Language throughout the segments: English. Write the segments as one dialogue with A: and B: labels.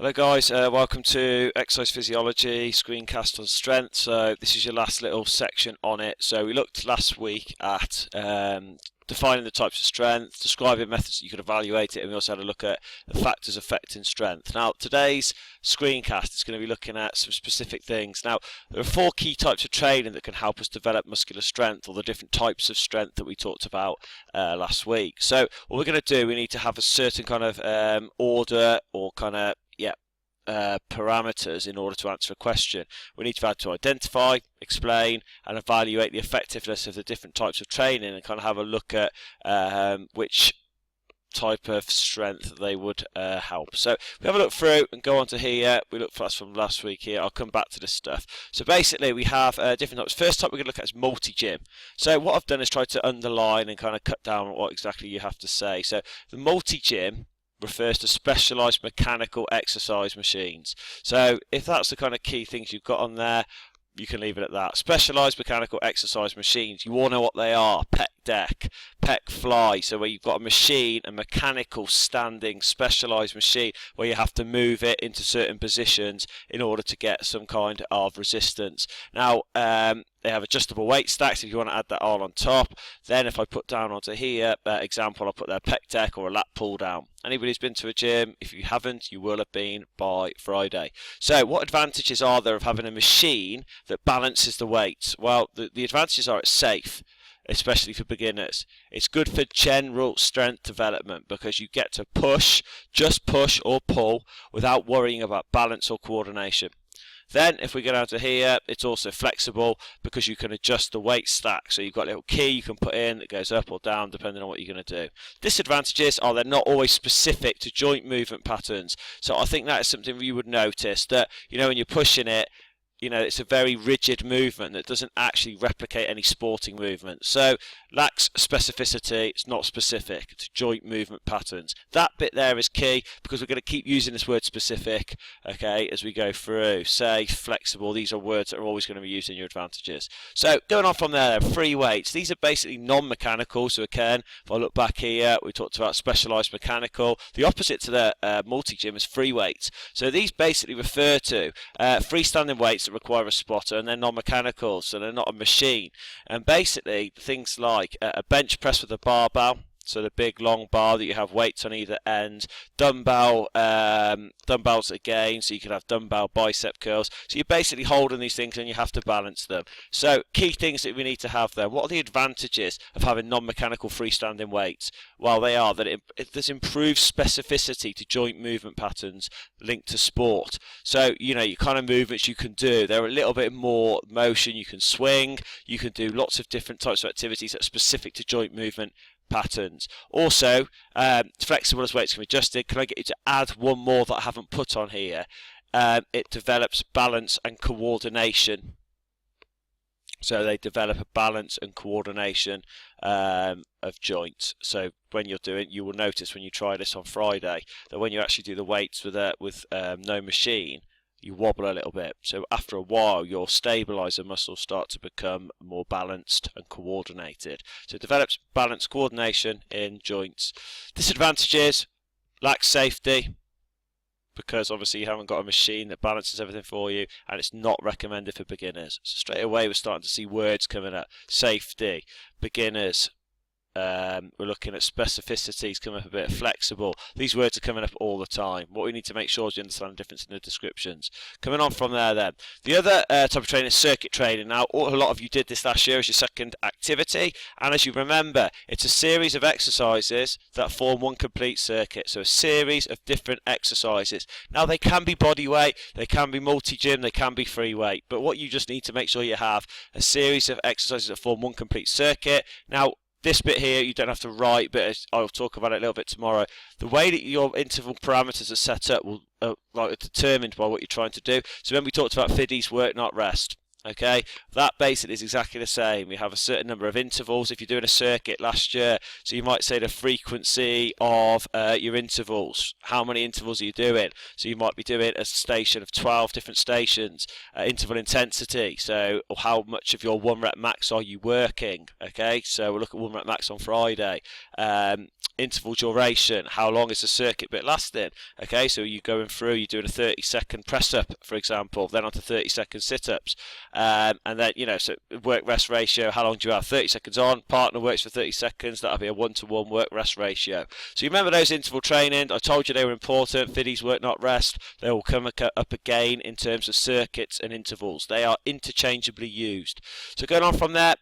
A: Hello guys, welcome to Exercise Physiology screencast on strength. So this is your last little section on it. So we looked last week at defining the types of strength, describing methods that you could evaluate it, and we also had a look at the factors affecting strength. Now today's screencast is going to be looking at some specific things. Now there are 4 key types of training that can help us develop muscular strength, or the different types of strength that we talked about last week. So what we're going to do, we need to have a certain kind of order or kind of parameters in order to answer a question. We need to be able to identify, explain and evaluate the effectiveness of the different types of training and kind of have a look at which type of strength they would help. So we have a look through and go on to here. We look for us from last week here. I'll come back to this stuff. So basically we have different types. First type we're going to look at is multi-gym. So what I've done is try to underline and kind of cut down on what exactly you have to say. So the multi-gym refers to specialised mechanical exercise machines. So if that's the kind of key things you've got on there, you can leave it at that. Specialised mechanical exercise machines, you all know what they are. Pec deck, pec fly, so where you've got a machine, a mechanical standing specialised machine where you have to move it into certain positions in order to get some kind of resistance. Now they have adjustable weight stacks if you want to add that all on top. Then if I put down onto here, example, I'll put their pec deck or a lat pull down. Anybody who's been to a gym, if you haven't, you will have been by Friday. So what advantages are there of having a machine that balances the weights? Well, the advantages are it's safe, especially for beginners. It's good for general strength development because you get to push, just push or pull without worrying about balance or coordination. Then if we go down to here, it's also flexible because you can adjust the weight stack. So you've got a little key you can put in that goes up or down depending on what you're going to do. Disadvantages are they're not always specific to joint movement patterns. So I think that is something you would notice that, you know, when you're pushing it, you know, it's a very rigid movement that doesn't actually replicate any sporting movement. So lacks specificity, it's not specific to joint movement patterns. That bit there is key because we're going to keep using this word specific, okay, as we go through. Safe, flexible, these are words that are always going to be used in your advantages. So going on from there, free weights. These are basically non-mechanical. So again, if I look back here, we talked about specialised mechanical. The opposite to the multi-gym is free weights. So these basically refer to freestanding weights that require a spotter, and they're non-mechanical, so they're not a machine. And basically things like a bench press with a barbell, so the big long bar that you have weights on either end, dumbbells again, so you can have dumbbell bicep curls. So you're basically holding these things and you have to balance them. So key things that we need to have there. What are the advantages of having non-mechanical freestanding weights? Well, they are that there's improved specificity to joint movement patterns linked to sport. So, you know, your kind of movements you can do, they're a little bit more motion. You can swing, you can do lots of different types of activities that are specific to joint movement patterns. Also, flexible as weights can be adjusted. Can I get you to add one more that I haven't put on here? It develops balance and coordination. So they develop a balance and coordination of joints. So when you're doing, you will notice when you try this on Friday that when you actually do the weights with no machine, you wobble a little bit. So after a while, your stabilizer muscles start to become more balanced and coordinated. So it develops balance coordination in joints. Disadvantages, lack safety, because obviously you haven't got a machine that balances everything for you, and it's not recommended for beginners. So straight away we're starting to see words coming up. Safety, beginners. We're looking at specificities, coming up a bit flexible. These words are coming up all the time. What we need to make sure is you understand the difference in the descriptions. Coming on from there then. The other type of training is circuit training. Now, a lot of you did this last year as your second activity, and as you remember, it's a series of exercises that form one complete circuit. So a series of different exercises. Now, they can be body weight, they can be multi-gym, they can be free weight, but what you just need to make sure you have a series of exercises that form one complete circuit. Now, this bit here you don't have to write, but I'll talk about it a little bit tomorrow. The way that your interval parameters are set up will are determined by what you're trying to do. So when we talked about FIDI's work, not rest. Okay, that basically is exactly the same. We have a certain number of intervals if you're doing a circuit last year. So you might say the frequency of your intervals. How many intervals are you doing? So you might be doing a station of 12 different stations. Interval intensity. So how much of your 1 rep max are you working? Okay, so we'll look at 1 rep max on Friday. Interval duration, how long is the circuit bit lasting? Okay, so you're going through, you're doing a 30-second press up, for example, then onto 30-second sit-ups, and then, you know, so work rest ratio, how long do you have? 30 seconds on, partner works for 30 seconds, that'll be a 1-to-1 work rest ratio. So you remember those interval training? I told you they were important. Fiddies work, not rest. They will come up again in terms of circuits and intervals. They are interchangeably used. So going on from there,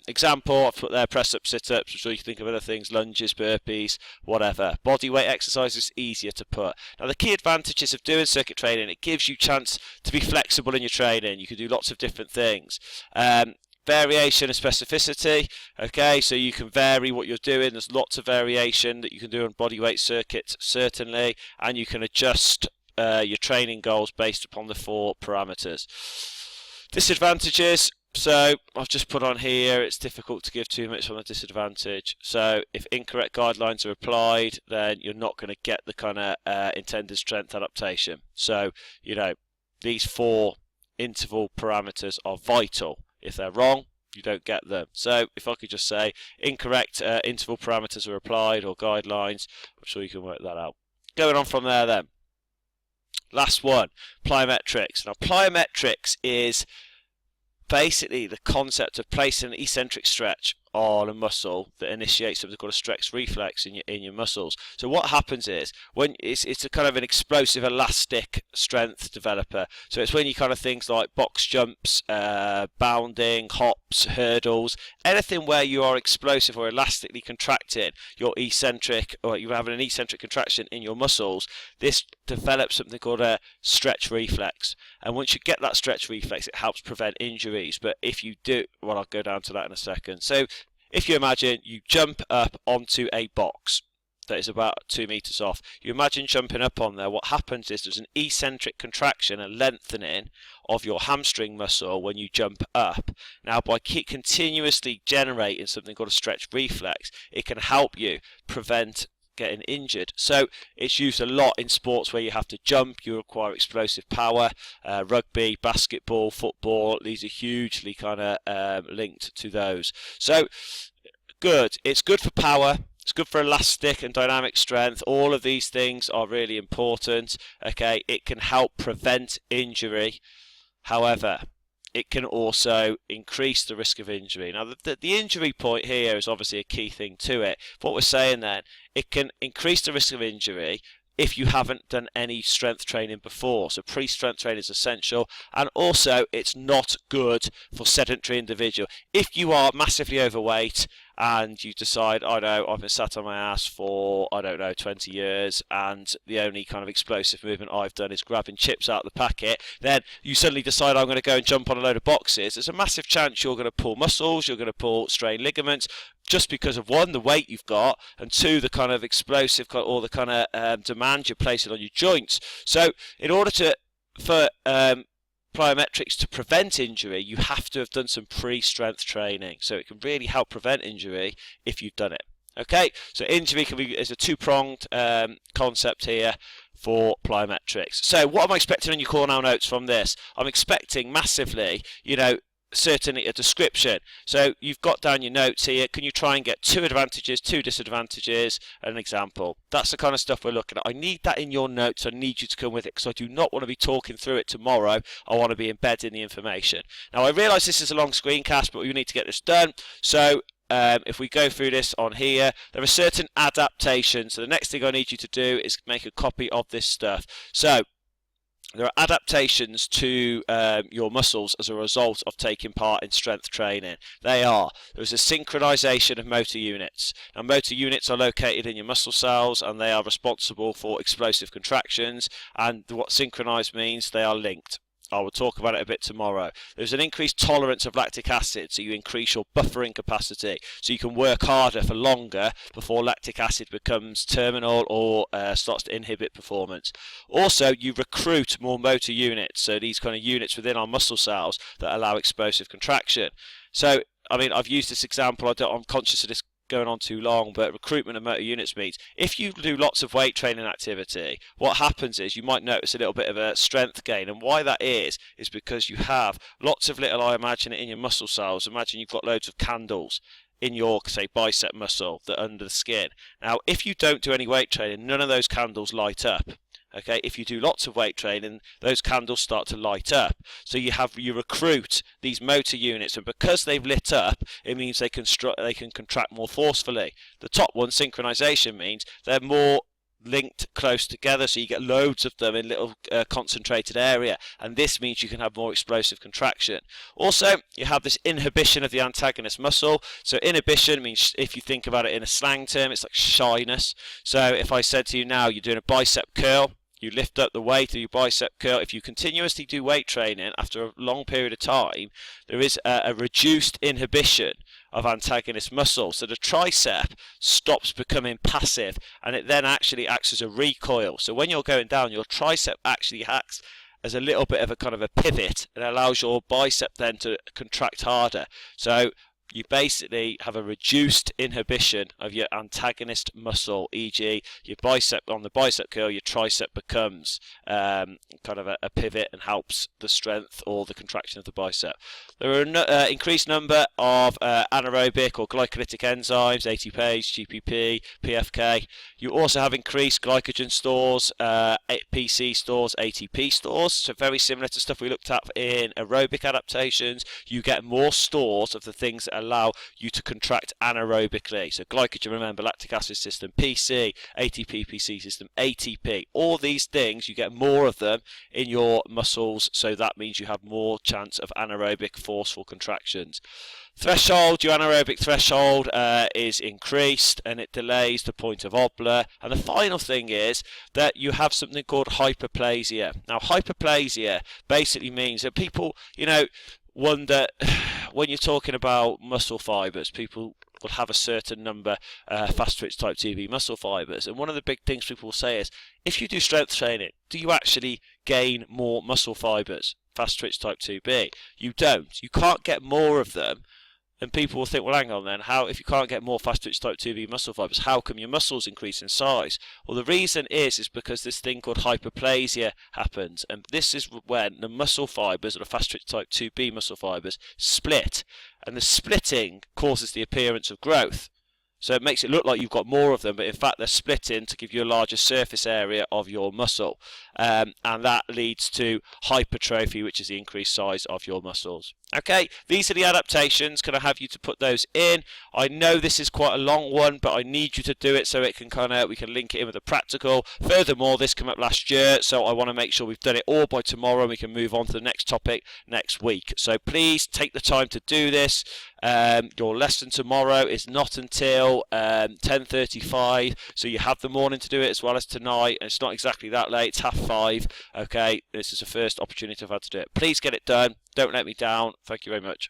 A: example, I've put there press up, sit ups. I'm sure you can think of other things, lunges, burpees, whatever. Body weight exercises easier to put. Now the key advantages of doing circuit training, it gives you chance to be flexible in your training. You can do lots of different things. Variation and specificity. Okay, so you can vary what you're doing. There's lots of variation that you can do on body weight circuits, certainly, and you can adjust your training goals based upon the 4 parameters. Disadvantages. So I've just put on here, it's difficult to give too much on the disadvantage. So if incorrect guidelines are applied, then you're not going to get the kind of intended strength adaptation. So, you know, these 4 interval parameters are vital. If they're wrong, you don't get them. So if I could just say incorrect interval parameters are applied or guidelines, I'm sure you can work that out. Going on from there then. Last one, plyometrics. Now plyometrics is basically the concept of placing an eccentric stretch on a muscle that initiates something called a stretch reflex in your muscles. So what happens is when it's a kind of an explosive elastic strength developer. So it's when you kind of things like box jumps, bounding, hops, hurdles, anything where you are explosive or elastically contracting your eccentric, or you're having an eccentric contraction in your muscles, this develops something called a stretch reflex. And once you get that stretch reflex, it helps prevent injuries. But if you do, well, I'll go down to that in a second. So if you imagine you jump up onto a box that is about 2 meters off, you imagine jumping up on there, what happens is there's an eccentric contraction, a lengthening of your hamstring muscle when you jump up. Now by continuously generating something called a stretch reflex, it can help you prevent getting injured. So it's used a lot in sports where you have to jump, you require explosive power. Rugby, basketball, football, these are hugely kind of linked to those. So good, it's good for power, it's good for elastic and dynamic strength. All of these things are really important. Okay, it can help prevent injury. However, it can also increase the risk of injury. Now, the injury point here is obviously a key thing to it. What we're saying then, it can increase the risk of injury if you haven't done any strength training before. So pre-strength training is essential, and also it's not good for sedentary individual. If you are massively overweight and you decide, I know, I've been sat on my ass for, I don't know, 20 years, and the only kind of explosive movement I've done is grabbing chips out of the packet, then you suddenly decide, I'm going to go and jump on a load of boxes. There's a massive chance you're going to pull muscles, you're going to pull strain ligaments, just because of, one, the weight you've got, and two, the kind of explosive or the kind of demand you're placing on your joints. So in order for plyometrics to prevent injury, you have to have done some pre-strength training. So it can really help prevent injury if you've done it. Okay, so injury is a two-pronged concept here for plyometrics. So what am I expecting on your Cornell notes from this? I'm expecting massively, you know, certainly a description. So you've got down your notes here. Can you try and get 2 advantages, 2 disadvantages, and an example? That's the kind of stuff we're looking at. I need that in your notes. I need you to come with it because I do not want to be talking through it tomorrow. I want to be embedding the information. Now I realise this is a long screencast, but we need to get this done. So if we go through this on here, there are certain adaptations. So the next thing I need you to do is make a copy of this stuff. So there are adaptations to your muscles as a result of taking part in strength training. There is a synchronization of motor units. Now, motor units are located in your muscle cells and they are responsible for explosive contractions. And what synchronized means, they are linked. I will talk about it a bit tomorrow. There's an increased tolerance of lactic acid, so you increase your buffering capacity, so you can work harder for longer before lactic acid becomes terminal or starts to inhibit performance. Also, you recruit more motor units, so these kind of units within our muscle cells that allow explosive contraction. So, I mean, I've used this example, I'm conscious of this going on too long, but recruitment of motor units means if you do lots of weight training activity, what happens is you might notice a little bit of a strength gain, and why that is because you have lots of little, I imagine it in your muscle cells, imagine you've got loads of candles in your, say, bicep muscle that are under the skin. Now, if you don't do any weight training, none of those candles light up. Okay, if you do lots of weight training, those candles start to light up. So you recruit these motor units, and because they've lit up, it means they can contract more forcefully. The top one, synchronization, means they're more linked close together, so you get loads of them in little concentrated area, and this means you can have more explosive contraction. Also, you have this inhibition of the antagonist muscle. So inhibition means, if you think about it in a slang term, it's like shyness. So if I said to you now, you're doing a bicep curl, you lift up the weight of your bicep curl. If you continuously do weight training after a long period of time, there is a reduced inhibition of antagonist muscle. So the tricep stops becoming passive, and it then actually acts as a recoil. So when you're going down, your tricep actually acts as a little bit of a kind of a pivot, and allows your bicep then to contract harder. So you basically have a reduced inhibition of your antagonist muscle, e.g. your bicep, on the bicep curl, your tricep becomes kind of a pivot and helps the strength or the contraction of the bicep. There are an increased number of anaerobic or glycolytic enzymes, ATPase, GPP, PFK. You also have increased glycogen stores, PC stores, ATP stores, so very similar to stuff we looked at in aerobic adaptations. You get more stores of the things that allow you to contract anaerobically. So glycogen, remember, lactic acid system, PC, ATP, PC system, ATP. All these things, you get more of them in your muscles, so that means you have more chance of anaerobic forceful contractions. Threshold, your anaerobic threshold is increased, and it delays the point of Obler. And the final thing is that you have something called hyperplasia. Now, hyperplasia basically means that people, wonder, when you're talking about muscle fibers, people will have a certain number fast twitch type 2B muscle fibers, and one of the big things people will say is, if you do strength training, do you actually gain more muscle fibers, fast twitch type 2B? You don't. You can't get more of them. And people will think, well, hang on then, how, if you can't get more fast twitch type 2B muscle fibers, how come your muscles increase in size? Well, the reason is because this thing called hyperplasia happens, and this is when the muscle fibers, or the fast twitch type 2B muscle fibers, split, and the splitting causes the appearance of growth. So it makes it look like you've got more of them, but in fact they're splitting to give you a larger surface area of your muscle. And that leads to hypertrophy, which is the increased size of your muscles. Okay, these are the adaptations. Can I have you to put those in? I know this is quite a long one, but I need you to do it so it can we can link it in with the practical. Furthermore, this came up last year, so I want to make sure we've done it all by tomorrow, and we can move on to the next topic next week. So please take the time to do this. Your lesson tomorrow is not until 10:35, so you have the morning to do it as well as tonight, and it's not exactly that late, it's 5:30. Okay, this is the first opportunity I've had to do it. Please get it done. Don't let me down. Thank you very much.